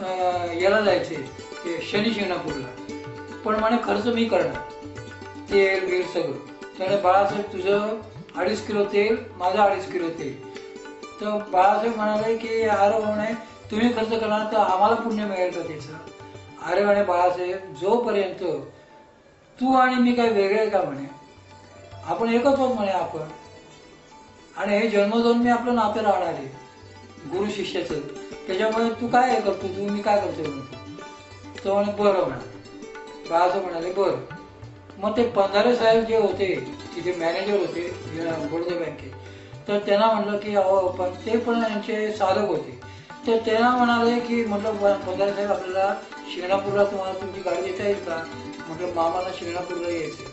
याला जायचे ते शनी शिंगणापूरला, पण म्हणे खर्च मी करणार, तेल बिल सगळं. त्याने बाळासाहेब तुझं 2.5 किलो तेल, माझं 2.5 किलो तेल. तर बाळासाहेब म्हणाले की अरे म्हणे तुम्ही खर्च करणार तर आम्हाला पुण्य मिळेल का त्याचं? अरे म्हणे बाळासाहेब, जोपर्यंत तू आणि मी काही वेगळे का म्हणे, आपण एकच होत म्हणे आपण, आणि हे जन्मजन्मी आपलं नातं राहणार आहे गुरु शिष्याचं. त्याच्यामुळे तू काय हे करतो, तू मी काय करतो म्हणतो. तो म्हणे बरं म्हणा. बाळासाहेब म्हणाले बरं. मग ते पंधारे साहेब जे होते तिथे मॅनेजर होते बडोदा बँकेत, तर त्यांना म्हटलं की अहो पण ते पण यांचे साधक होते. तर त्यांना म्हणाले की म्हटलं पंधारे साहेब आपल्याला शिंगणापूरला तुम्हाला तुमची गाडी देता येईल का? म्हटलं मामाला शिंगणापूरला यायचं.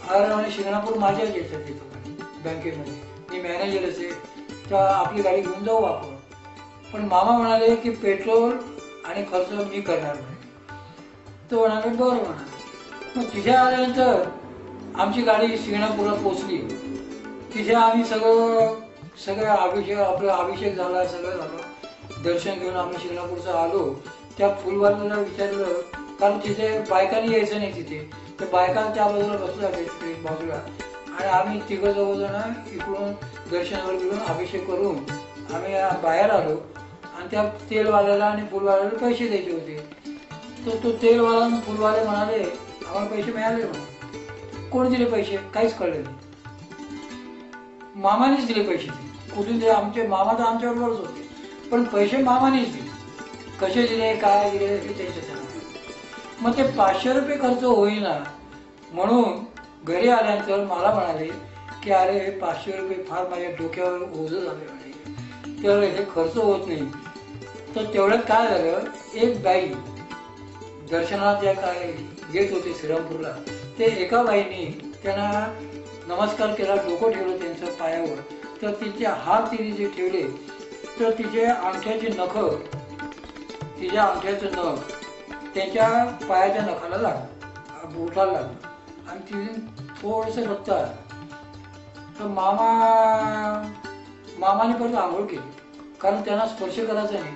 अरे म्हणे शिंगणापूर माझ्याच यायचं तिथं बँकेमध्ये, मी मॅनेजर असे, तर आपली गाडी घेऊन जाऊ आपण. पण मामा म्हणाले की पेट्रोल आणि खर्च मी करणार म्हणे. तो म्हणाले बरं म्हणाले. मग तिथे आल्यानंतर आमची गाडी शिंगणापूरला पोचली. तिथे आम्ही सगळं आपला अभिषेक झाला, सगळं झालं. दर्शन घेऊन आम्ही शिंगणापूरचं आलो. त्या फुलवाल्याला विचारलं, कारण तिथे बायकांनी यायचं नाही तिथे, तर बायका त्या बाजूला बसल्या तिथे बाजूला, आणि आम्ही तिघं जण इकडून दर्शन वगैरे घेऊन अभिषेक करून आम्ही बाहेर आलो. आणि त्या तेलवाल्याला आणि फुलवाल्याला पैसे द्यायचे होते. तर तो तेलवाला आणि फुलवाले म्हणाले आम्हाला पैसे मिळाले म्हणून. कोण दिले पैसे काहीच कळले नाही. मामानेच दिले पैसे. कुठून दिले? आमचे मामा तर आमच्याबरोबरच होते, पण पैसे मामानेच दिले. कसे दिले काय दिले हे त्यांच्या. मग ते 500 रुपये खर्च होईना म्हणून घरी आल्यानंतर मला म्हणाले की अरे हे 500 रुपये फार माझ्या डोक्यावर ओझं झाले म्हणे, तर हे खर्च होत नाही. तर तेवढ्यात काय झालं, एक बाई दर्शनात ज्या काय येत होते श्रीरामपूरला, ते एका बाईने त्यांना नमस्कार केला, डोकं ठेवलं त्यांचं पायावर. तर तिचे हात तिने जे ठेवले, तर तिचे अंगठ्याचे नख, तिच्या अंगठ्याचं नख त्यांच्या पायाच्या नखाला लागलं, बोटाला लागलं, आणि तिने थोडंसं रक्त आलं. तर मामाने परत आंघोळ केली, कारण त्यांना स्पर्श करायचा नाही.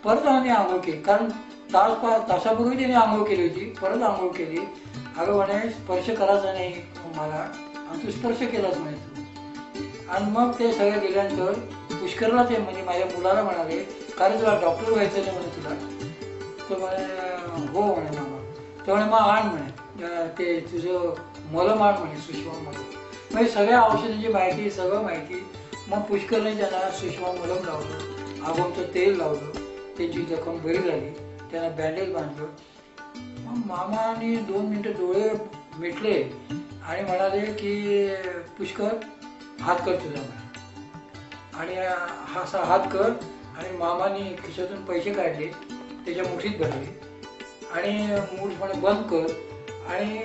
परत आम्ही आंघोळ केली, कारण तासापूर्वी त्याने आंघोळ केली होती. परत आंघोळ केली. अगं म्हणे स्पर्श करायचा नाही मला, आणि तू स्पर्श केलाच म्हणे तू. आणि मग ते सगळे गेल्यानंतर पुष्करला ते म्हणजे माझ्या मुलाला म्हणाले कारण तुला डॉक्टर व्हायचं नाही म्हणे तुला. तर म्हणे हो म्हणे मामा. तर म्हणे मग आण म्हणे ते तुझं मलम आण म्हणे, सुषमा मलम. म्हणजे सगळ्या औषधांची माहिती, सगळं माहिती. मग पुष्करने त्यांना सुषमा मलम लावलं, आगोमचं तेल लावलं, त्यांची जखम बरी झाली, त्यांना बँडेज बांधलं. मग मामाने 2 मिनिटं डोळे मिटले आणि म्हणाले की पुष्कर हात कर तुझा म्हणे, आणि असा हात कर. आणि मामाने खिशातून पैसे काढले, त्याच्या मुठीत भरले, आणि मूठ म्हणे बंद कर, आणि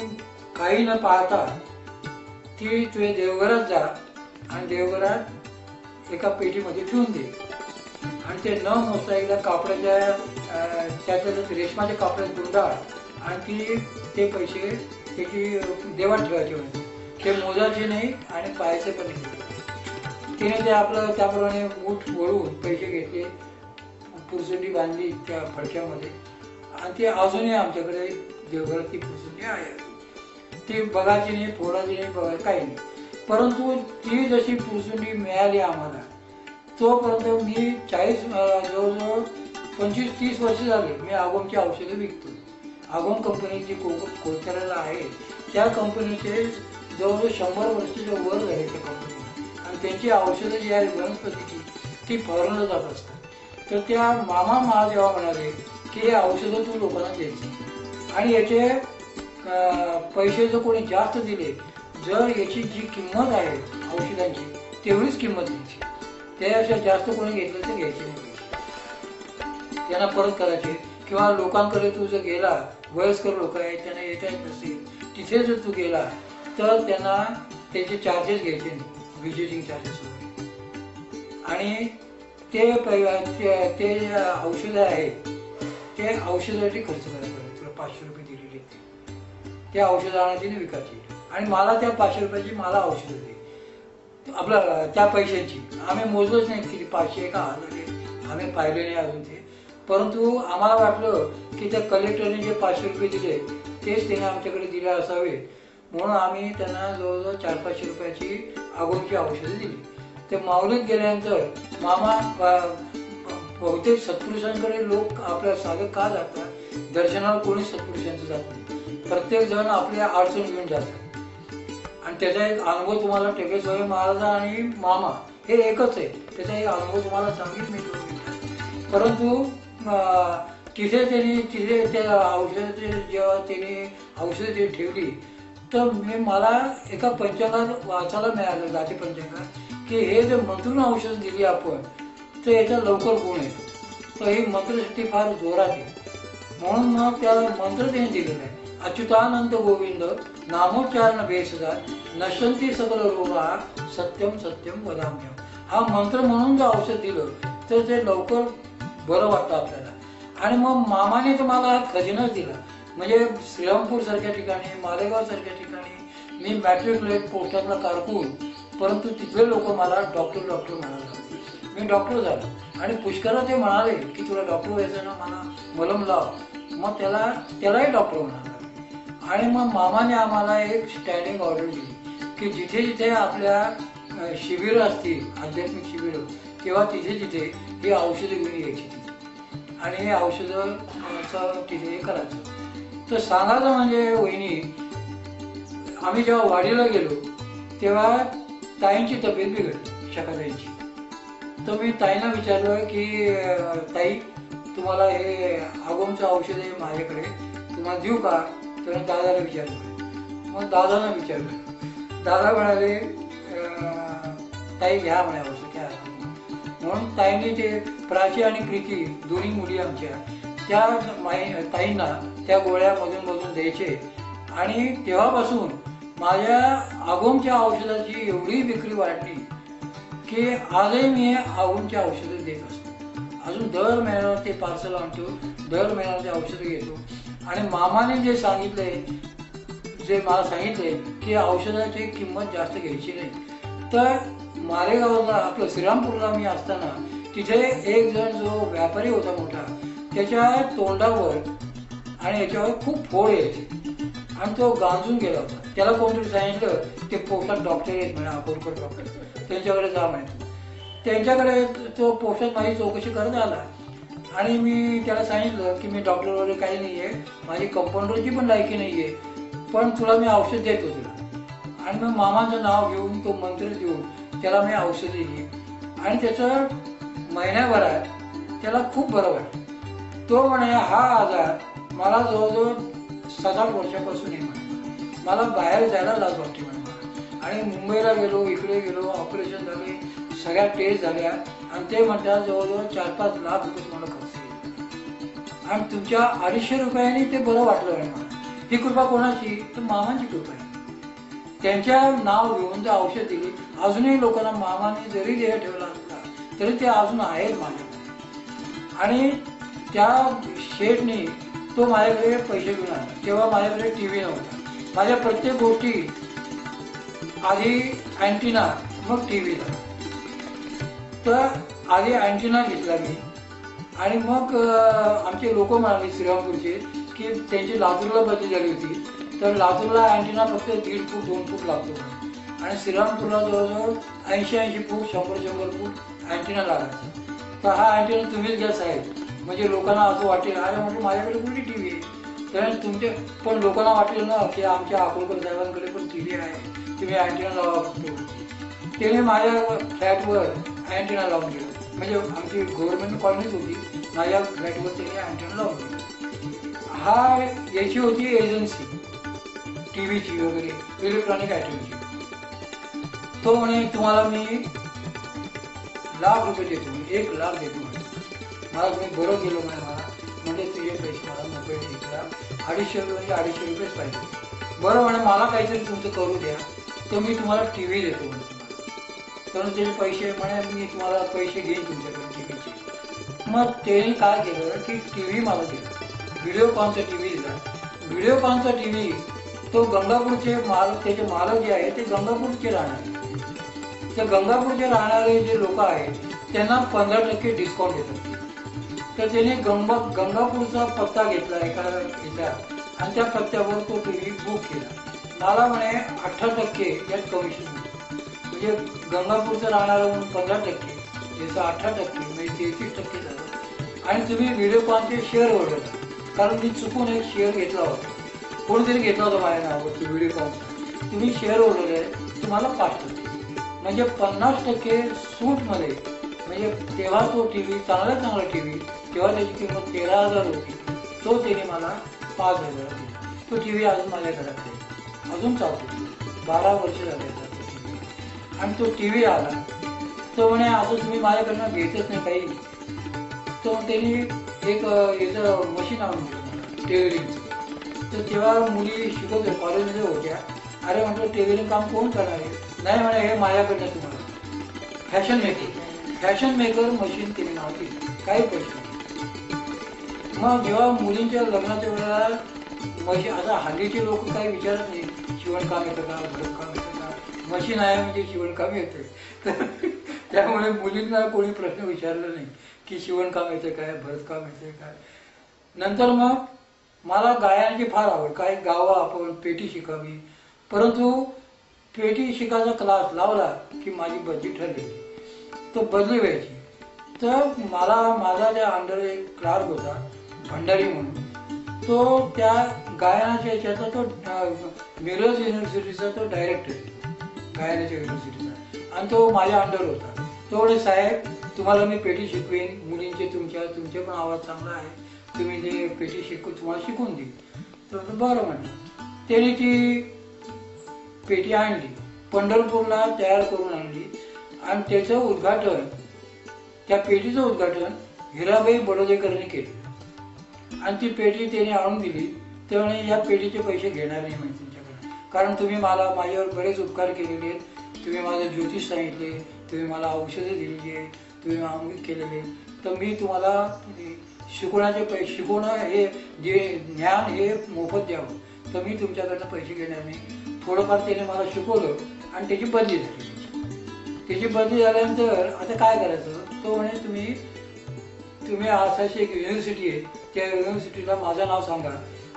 काही न पाहता ती तुझ्या देवघरात जा, आणि देवघरात एका पेटीमध्ये ठेवून दे. आणि ते न मोजता एकदा कापडाच्या त्याच्यात रेशमाच्या कापडात गुंडाळ, आणि ते पैसे त्याची देवात ठेवायचे होते. ते मोजायचे नाही आणि पाहायचे पण नाही. तिने ते आपलं त्याप्रमाणे मूठ वळून पैसे घेतले, पुरसुंडी बांधली त्या फडक्यामध्ये, आणि ते अजूनही आमच्याकडे देवघरात ती पुरसुंडी आहे. ती बघायची नाही, फोडायची नाही, बघायची काही नाही. परंतु ती जशी पुरसुंडी मिळाली आम्हाला, तोपर्यंत मी जवळजवळ 25-30 वर्ष झाले मी आगोमची औषधं विकतो. आगोम कंपनी जी कोलकात्याला आहे, त्या कंपनीचे जवळजवळ 100 वर्षाच्या वर झाले त्या कंपनीला, आणि त्यांची औषधं जी आहेत वनस्पतीची ती फॉरेनला जात असतात. तर त्या मामा मला जेव्हा म्हणाले की हे औषधं तू लोकांना द्यायची, आणि याचे पैसे जर कोणी जास्त दिले, जर याची जी किंमत आहे औषधांची तेवढीच किंमत द्यायची, त्यापेक्षा जास्त कोणी घेतलं तर घ्यायचे नाही, त्यांना परत करायचे. किंवा लोकांकडे तू जर गेला, वयस्कर लोक आहेत त्यांना येता येत नसेल, तिथे जर तू गेला तर त्यांना त्याचे चार्जेस घ्यायचे नाही, व्हिजिटिंग चार्जेस वगैरे. आणि ते औषधं आहेत, ते औषधासाठी खर्च करायचं. तुला 500 रुपये दिलेले ते औषधं आणायची आणि विकायची, आणि मला त्या 500 रुपयाची मला औषधं दे, आपलं त्या पैशांची. आम्ही मोजलंच नाही किती 500 का 1000 आम्ही पाहिले नाही अजून ते. परंतु आम्हाला वाटलं की त्या कलेक्टरने जे 500 रुपये दिले तेच त्याने आमच्याकडे दिले असावे, म्हणून आम्ही त्यांना जवळजवळ 400-500 रुपयाची आगोमची औषधं दिली. ते माऊलीत गेल्यानंतर मामा बहुतेक सत्पुरुषांकडे लोक आपल्या साधक का जातात, दर्शनाला कोणी सत्पुरुषांचं जात नाही, प्रत्येक जण आपली अडचण घेऊन जातात. आणि त्याचा एक अनुभव तुम्हाला टेकेश्वर महाराज आणि मामा हे एकच आहे, त्याचा एक अनुभव तुम्हाला सांगितलं मी. परंतु तिथे त्या औषधाचे जेव्हा त्यांनी औषधं ठेवली तर मला एका पंचांगात वाचायला मिळालं, जाती पंचांगात, की हे जे मंत्रून औषध दिली आपण तर याचा लवकर गुण येतो, तर ही मंत्रशक्ती फार जोरात आहे. म्हणून मग त्या मंत्र त्यांनी दिलेला आहे, अच्युतानंद गोविंद नामोच्चारण बेसदा नशंती सकल रोगा सत्यम सत्यम वदाम्यम. हा मंत्र म्हणून जर औषध दिलं तर ते लवकर बरं वाटतं आपल्याला. आणि मग मामाने तर मला खजिनाच दिला. म्हणजे श्रीरामपूर सारख्या ठिकाणी, मालेगाव सारख्या ठिकाणी मी मॅट्रिक्युलेट पोस्टातला कारकून, परंतु तिथले लोक मला डॉक्टर म्हणाले. मी डॉक्टर झालो आणि पुष्कळ ते म्हणाले की तुला डॉक्टर व्हायचं ना, मला मलम लाव. मग त्यालाही डॉक्टर म्हणाला. आणि मग मामाने आम्हाला एक स्टँडिंग ऑर्डर दिली की जिथे जिथे आपल्या शिबिरं असतील, आध्यात्मिक शिबिरं, तेव्हा तिथे ही औषधं घेऊन यायची आणि हे औषधं तिथे करायचं. तर सांगायचं म्हणजे वहिनी, आम्ही जेव्हा वाडीला गेलो तेव्हा ताईंची तब्येत बिघडली, शकाताईंची. तर मी ताईंना विचारलं की ताई तुम्हाला हे आगोमचं औषध आहे माझ्याकडे, तुम्हाला देऊ का? तर दादाला विचारलं. मग दादांना विचारलं, दादा म्हणाले ताई घ्या म्हणे औषध, घ्या. म्हणून ताईंनी ते प्राची आणि प्रीती दोन्ही मुली आमच्या त्या ताईंना त्या गोळ्या मधून द्यायचे. आणि तेव्हापासून माझ्या आगोमच्या औषधाची एवढी विक्री वाढली की आजही मी आगोमच्या औषधं देत असतो. अजून दर महिन्याला ते पार्सल आणतो, दर महिन्याला ते औषधं घेतो. आणि मामाने जे मला सांगितलंय की औषधाची किंमत जास्त घ्यायची नाही. तर मालेगावला आपलं श्रीरामपूरला मी असताना तिथे एक जण जो व्यापारी होता मोठा, त्याच्या तोंडावर आणि याच्यावर खूप फोड यायचे आणि तो गांजून गेला होता. त्याला कोणतरी सांगितलं ते पोस्टात डॉक्टर आहेत म्हणे, अकोलकर डॉक्टर, त्यांच्याकडे जा म्हणे. त्यांच्याकडे तो पोस्टात माझी चौकशी करत आला आणि मी त्याला सांगितलं की मी डॉक्टर वगैरे काही नाही आहे, माझी कंपाऊंडरची पण लायकी नाही आहे, पण तुला मी औषध देतो तुला. आणि मग मामाचं नाव घेऊन तो मंत्र देऊन त्याला मी औषध दिली आणि त्याचं महिन्याभरात त्याला खूप बरं वाटलं. तो म्हणे हा आजार मला जवळजवळ 7-8 वर्षापासून आहे म्हणे, मला बाहेर जायला लाज वाटते म्हणे मला. आणि मुंबईला गेलो, इकडे गेलो, ऑपरेशन झाले, सगळ्या टेस्ट झाल्या आणि ते म्हणतात जवळजवळ 4-5 लाख रुपये तुम्हाला खर्च येईल आणि तुमच्या 250 रुपयांनी ते बरं वाटलं म्हणे मला. ही कृपा कोणाची? तर मामांची कृपा आहे. त्यांच्या नाव घेऊन ते औषध दिली. अजूनही लोकांना मामाने जरी देह ठेवला असला तरी ते अजून आहेत माझ्याकडे. आणि त्या शेठने तो माझ्याकडे पैसे घेऊन आला. तेव्हा माझ्याकडे TV नव्हता. माझ्या प्रत्येक गोष्टी आधी अँटिना मग TV झाला. तर आधी अँटिना घेतला मी आणि मग आमचे लोक म्हणाले श्रीरामपूरचे की त्यांची लातूरला बदली झाली होती, तर लातूरला अँटिना फक्त 1.5 फूट 2 फूट लागतो आणि श्रीरामपूरला जवळजवळ 80 फूट 100 फूट अँटिना लागायचा. तर हा अँटिना तुम्हीच घ्या साहेब, म्हणजे लोकांना असं वाटेल अरे म्हटलं माझ्याकडे कुठली TV आहे. तर तुमचे पण लोकांना वाटलं ना की आमच्या अकोलकर साहेबांकडे पण TV आहे, तुम्ही अँटिना लावा फक्त. त्याने माझ्या फ्लॅटवर अँटिना लावून दिला. म्हणजे आमची गव्हर्नमेंट कॉलनीच होती, माझ्या फ्लॅटवर त्याने अँटिना लावून दिला. हा याची होती एजन्सी TVची वगैरे इलेक्ट्रॉनिक आयटमची. तो म्हणे तुम्हाला मी लाख रुपये देतो, 1 लाख देतो म्हणे. मला तुम्ही बरं गेलो म्हणे मला, म्हणजे तुझे पैसे मला मोकळे द्यायला 250 रुपये 250 रुपयेच पाहिजे. बरं म्हणे मला काहीतरी तुमचं करू द्या, तर मी तुम्हाला TV देतो म्हणे. तर त्याचे पैसे म्हणे मी तुम्हाला पैसे घेईन तुमच्याकडे TVचे. मग त्याने काय केलं की TV मला दिला, व्हिडिओकॉनचा TV दिला. व्हिडिओकॉनचा TV तो गंगापूरचे त्याचे मालक जे आहे ते गंगापूरचे राहणारे. ते गंगापूरचे राहणारे जे लोक आहेत त्यांना 15% डिस्काउंट देतात. तर त्याने गंगापूरचा पत्ता घेतला एका याचा आणि त्या पत्त्यावर तो टीव्ही बुक केला. मला म्हणे 18% यात कमिशन मिळतं. म्हणजे गंगापूरचं राहणारं म्हणून 15%, याचं 18% म्हणजे 33% झालं. आणि तुम्ही व्हिडिओकॉनचे शेअर ओढवला, कारण मी चुकून एक शेअर घेतला होता, कोणीतरी घेतला होता माझ्या नावावरती व्हिडिओकॉनचा. तुम्ही शेअर ओढवले, तुम्हाला 5%, म्हणजे 50% सूटमध्ये. म्हणजे तेव्हा तो टी व्ही चांगला टी व्ही, तेव्हा त्याची किंमत 13,000 होती, तो त्याने मला 5,000 दिला. तो टी व्ही अजून माझ्या घरात आहे, अजून चालतो, 12 वर्ष झाले तो टी व्ही. आणि तो टी व्ही आला तो म्हणे असं तुम्ही माझ्याकडनं घेतच नाही काही. तो त्यांनी एक याचं मशीन आणून दिलं टेलरिंगचं. तर तेव्हा मुली शिकवत कॉलेजमध्ये होत्या. अरे म्हटलं टेलरिंग काम कोण करणार आहे? नाही म्हणे हे माझ्याकडनं तुम्हाला. फॅशन मेकर मशीन तिने नाव दिली, काही पैसे नाही. मग जेव्हा मुलींच्या लग्नाच्या वेळेला मशीन, आता हल्लीचे लोक काही विचारत नाही शिवणकाम येतं का, भरतकाम येतं का. मशीन आहे म्हणजे शिवणकाम येतं. त्यामुळे मुलींना कोणी प्रश्न विचारला नाही की शिवणकाम येतं काय, भरतकाम येतं काय. नंतर मग मला गायनाची फार आवड, काही गावा आपण पेटी शिकावी. परंतु पेटी शिकायचा क्लास लावला की माझी बदली ठरली, तो बदली व्हायची. तर मला माझा त्या अंडर एक क्लार्क होता भंडारी म्हणून, तो त्या गायनाच्या याच्याचा तो मिरज युनिव्हर्सिटीचा तो डायरेक्टर गायनाच्या युनिव्हर्सिटीचा, आणि तो माझ्या अंडर होता. तो म्हणे साहेब तुम्हाला मी पेटी शिकवेन, मुलींचे तुमचे पण आवाज चांगला आहे, तुम्ही ते पेटी तुम्हाला शिकवून देईल. तर बरं म्हटलं. त्याने ती पेटी आणली, पंढरपूरला तयार करून आणली, आणि त्याचं उद्घाटन, त्या पेटीचं उद्घाटन हिराबाई बडोदेकरांनी केलं. आणि ती पेटी त्याने आणून दिली. त्यामुळे या पेटीचे पैसे घेणार नाही म्हणजे तुमच्याकडे, कारण तुम्ही मला माझ्यावर बरेच उपकार केलेले आहेत, तुम्ही माझं ज्योतिष सांगितले, तुम्ही मला औषधं दिलेली आहे, तुम्ही अमृत केलेले, तर मी तुम्हाला शिकवण्याचे पैसे, शिकवणं हे जे ज्ञान हे मोफत द्यावं, तर मी तुमच्याकडनं पैसे घेणार नाही. थोडंफार त्याने मला शिकवलं आणि त्याची बदली झाली. त्याची बदली झाल्यानंतर आता काय करायचं, तो म्हणे तुम्ही असाची एक युनिव्हर्सिटी आहे, त्या युनिव्हर्सिटीला माझं नाव सांगा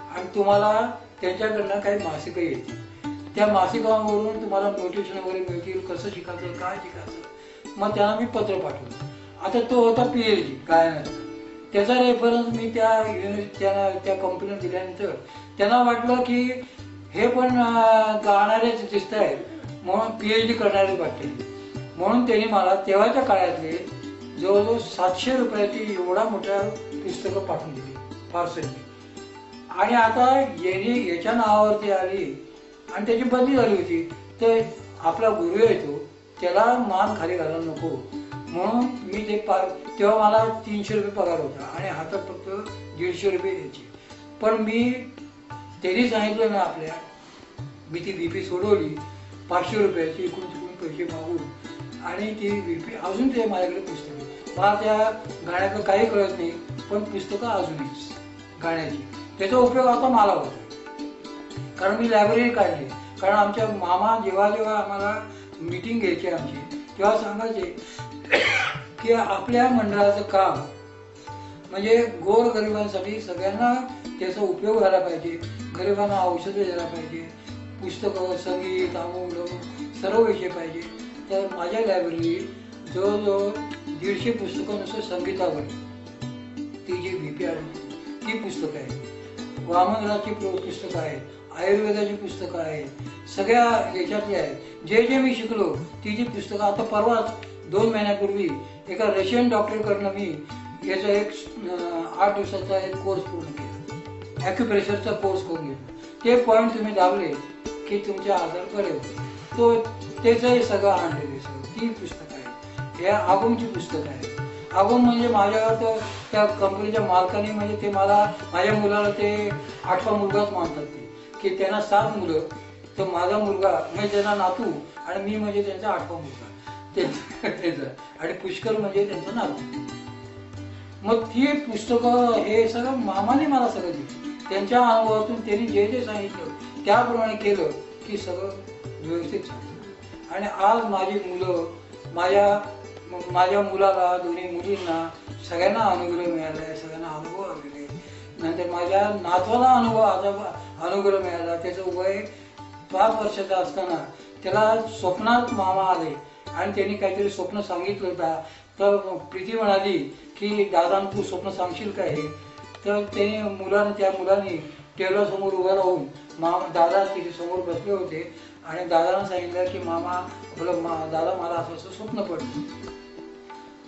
आणि तुम्हाला त्यांच्याकडनं काही मासिकं येतील, त्या मासिकावरून तुम्हाला नोटिशन वगैरे मिळतील, कसं शिकायचं काय शिकायचं. मग त्यांना मी पत्र पाठवलं. आता तो होता PhD गायनाचा, त्याचा रेफरन्स मी त्या कंपनीला दिल्यानंतर त्यांना वाटलं की हे पण गाणारेच दिसत आहेत, म्हणून PhD करणारे वाटते. म्हणून त्यांनी मला तेव्हाच्या काळातले जवळजवळ 700 रुपयाची एवढा मोठ्या पुस्तकं पाठवून दिली पार्सलची. आणि आता याच्या नावावरती आली आणि त्याची बदली झाली होती, तर आपला गुरु येतो त्याला मान खाली घालायला नको, म्हणून मी ते तेव्हा मला 300 रुपये पगार होता आणि हातात फक्त 150 रुपये द्यायचे. पण मी त्यांनी सांगितलं ना आपल्या, मी ती BP सोडवली 500 रुपयाची, इकडून पैसे मागून, आणि ती BP अजून ते माझ्याकडे पुस्तकं. मला त्या गाण्याचं काही कळत नाही, पण पुस्तकं अजूनच गाण्याची, त्याचा उपयोग आता मला होतो, कारण मी लायब्ररी काढली. कारण आमच्या मामा जेव्हा आम्हाला मीटिंग घ्यायची आमची, तेव्हा सांगायचे की आपल्या मंडळाचं काम म्हणजे गोरगरिबांसाठी सगळ्यांना त्याचा उपयोग झाला पाहिजे, गरिबांना औषधं द्यायला पाहिजे, पुस्तकं, संगीत, अमूक सर्व विषय पाहिजे. तर माझ्या लायब्ररीत जवळजवळ 150 पुस्तकं नुसतं संगीतावर, ती जी BP आली ती पुस्तकं आहेत, वामनराची पुस्तकं आहेत, आयुर्वेदाची पुस्तकं आहेत, सगळ्या याच्यातली आहेत. जे मी शिकलो ती जी पुस्तकं. आता परवाच 2 महिन्यापूर्वी एका रशियन डॉक्टरकडनं मी याचा एक 8 दिवसाचा एक कोर्स पूर्ण केला, ॲक्युप्रेशरचा कोर्स करून घेतला. ते पॉईंट तुम्ही दाबले की तुमचे आजार बरे होते. तो त्याचंही सगळं आणलेलं सगळं ती पुस्तकं आहेत. हे आगमची पुस्तकं आहेत. आगम म्हणजे माझ्यावर तर त्या कंपनीच्या मालकाने, म्हणजे ते मला, माझ्या मुलाला ते 8वा मुलगाच मानतात ते, की त्यांना 7 मुलं, तर माझा मुलगा म्हणजे त्यांना नातू आणि मी म्हणजे त्यांचा 8वा मुलगा त्याचा, आणि पुष्कर म्हणजे त्यांचं नातू. मग ती पुस्तकं हे सगळं मामाने मला सगळं दिलं. त्यांच्या अनुभवातून त्यांनी जे सांगितलं त्याप्रमाणे केलं की सगळं व्यवस्थित झालं. आणि आज माझी मुलं माझ्या मग माझ्या मुलाला, दोन्ही मुलींना सगळ्यांना अनुग्रह मिळाला आहे, सगळ्यांना अनुभव आलेले. नंतर माझ्या नातवाला अनुग्रह मिळाला. त्याचं वय 5 वर्षाचं असताना त्याला स्वप्नात मामा आले आणि त्यांनी काहीतरी स्वप्न सांगितलं होता. तर प्रीती म्हणाली की दादा तू स्वप्न सांगशील का हे. तर त्या मुलाने टेबलासमोर उभा राहून दादा तिथे समोर बसले होते आणि दादाला सांगितलं की दादा मला असं स्वप्न पडलं.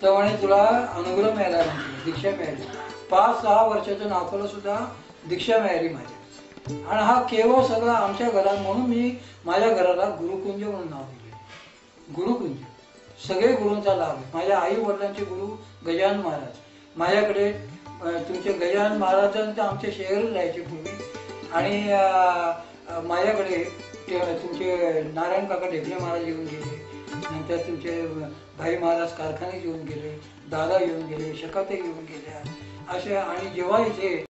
तर म्हणे तुला अनुग्रह मिळाला, दीक्षा मिळाली. 5-6 वर्षाच्या नातवाला सुद्धा दीक्षा मिळाली माझ्या. आणि हा केवळ सगळा आमच्या घरात, म्हणून मी माझ्या घराला गुरुकुंज म्हणून नाव दिले. गुरुकुंज सगळे गुरूंचा लाभ आहे. माझ्या आई वडिलांचे गुरु गजानन महाराज. माझ्याकडे तुमचे गजानन महाराजांचे आमचे शेअर जायचे पूर्वी. आणि माझ्याकडे तुमचे नारायण काका ढेकले महाराज येऊन गेले. नंतर तुमचे भाई महाराज कारखाने येऊन गेले, दादा येऊन गेले, शकाते येऊन गेल्या असे. आणि जेव्हा इथे